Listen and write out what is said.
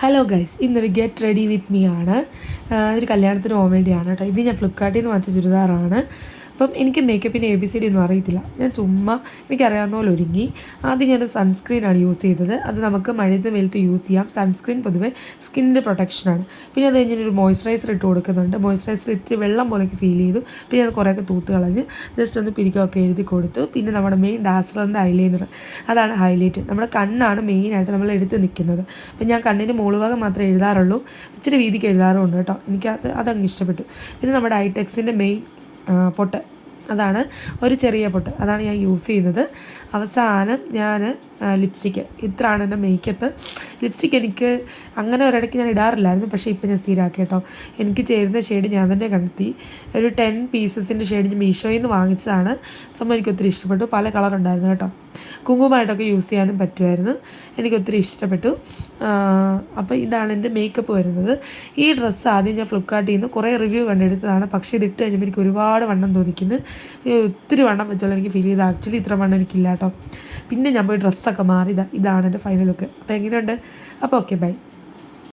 Hello guys, ഇന്നൊരു get ready with me ആണ്. ഒരു കല്യാണത്തിന് പോകാൻ വേണ്ടിയാണ് കേട്ടോ. ഇത് ഞാൻ ഫ്ലിപ്കാർട്ടിൽ നിന്ന് വാങ്ങിച്ച ചുരിദാറാണ്. അപ്പം എനിക്ക് മേക്കപ്പിൻ്റെ ABCD ഒന്നും അറിയത്തില്ല. ഞാൻ ചുമ്മാ എനിക്കറിയാവുന്ന പോലെ ഒരുങ്ങി. ആദ്യം ഞാൻ സൺസ്ക്രീനാണ് യൂസ് ചെയ്തത്. അത് നമുക്ക് മഴയത്ത് വെയിലത്ത് യൂസ് ചെയ്യാം. സൺസ്ക്രീൻ പൊതുവെ സ്കിന്നിൻ്റെ പ്രൊട്ടക്ഷനാണ്. പിന്നെ അത് കഴിഞ്ഞൊരു മോയ്സ്ചറൈസർ ഇട്ട് കൊടുക്കുന്നുണ്ട്. മോയ്സ്ചറൈസർ ഇത്തിരി വെള്ളം പോലെയൊക്കെ ഫീൽ ചെയ്തു. പിന്നെ അത് കുറേയൊക്കെ തൂത്ത് കളഞ്ഞ് ജസ്റ്റ് ഒന്ന് പിരിക്കൊക്കെ എഴുതി കൊടുത്തു. പിന്നെ നമ്മുടെ മെയിൻ ഡാസ്ലറിൻ്റെ ഐലൈനർ, അതാണ് ഹൈലൈറ്റ്. നമ്മുടെ കണ്ണാണ് മെയിനായിട്ട് നമ്മൾ എടുത്ത് നിൽക്കുന്നത്. അപ്പം ഞാൻ കണ്ണിൻ്റെ മുകളുഭാഗം മാത്രമേ എഴുതാറുള്ളൂ. ഇച്ചിരി വീതിക്ക് എഴുതാറുണ്ട് കേട്ടോ. അതങ്ങ് ഇഷ്ടപ്പെട്ടു. പിന്നെ നമ്മുടെ ഐടെക്സിൻ്റെ മെയിൻ പൊട്ട്, അതാണ് ഒരു ചെറിയ പൊട്ട്, അതാണ് ഞാൻ യൂസ് ചെയ്യുന്നത്. അവസാനം ഞാൻ ലിപ്സ്റ്റിക്ക്. ഇത്രയാണ് എൻ്റെ മേക്കപ്പ്. ലിപ്സ്റ്റിക്ക് എനിക്ക് അങ്ങനെ ഒരിടയ്ക്ക് ഞാൻ ഇടാറില്ലായിരുന്നു, പക്ഷേ ഇപ്പം ഞാൻ സ്ഥിരമാക്കി കേട്ടോ. എനിക്ക് ചേരുന്ന ഷെയ്ഡ് ഞാൻ തന്നെ കണ്ടെത്തി. ഒരു 10 പീസസിൻ്റെ ഷെയ്ഡ് ഞാൻ മീഷോയിൽ നിന്ന് വാങ്ങിച്ചതാണ്. സംഭവം എനിക്കൊത്തിരി ഇഷ്ടപ്പെട്ടു. പല കളറുണ്ടായിരുന്നു കേട്ടോ. കുങ്കുമമായിട്ടൊക്കെ യൂസ് ചെയ്യാനും പറ്റുമായിരുന്നു. എനിക്കൊത്തിരി ഇഷ്ടപ്പെട്ടു. അപ്പോൾ ഇതാണ് എൻ്റെ മേക്കപ്പ് വരുന്നത്. ഈ ഡ്രസ്സ് ആദ്യം ഞാൻ ഫ്ലിപ്കാർട്ടിൽ നിന്ന് കുറേ റിവ്യൂ കണ്ടെടുത്തതാണ്. പക്ഷേ ഇതിട്ട് കഴിഞ്ഞപ്പോൾ എനിക്ക് ഒരുപാട് വണ്ണം തോന്നിക്കുന്നു. ഒത്തിരി വണ്ണം വെച്ചോളൂ എനിക്ക് ഫീൽ ചെയ്ത്. ആക്ച്വലി ഇത്ര വണ്ണം എനിക്കില്ല കേട്ടോ. പിന്നെ ഞാൻ പോയി ഡ്രസ്സൊക്കെ മാറി. ഇതാണ് എൻ്റെ ഫൈനൽ ലുക്ക്. അപ്പോൾ എങ്ങനെയുണ്ട്? അപ്പോൾ ഓക്കെ, ബൈ.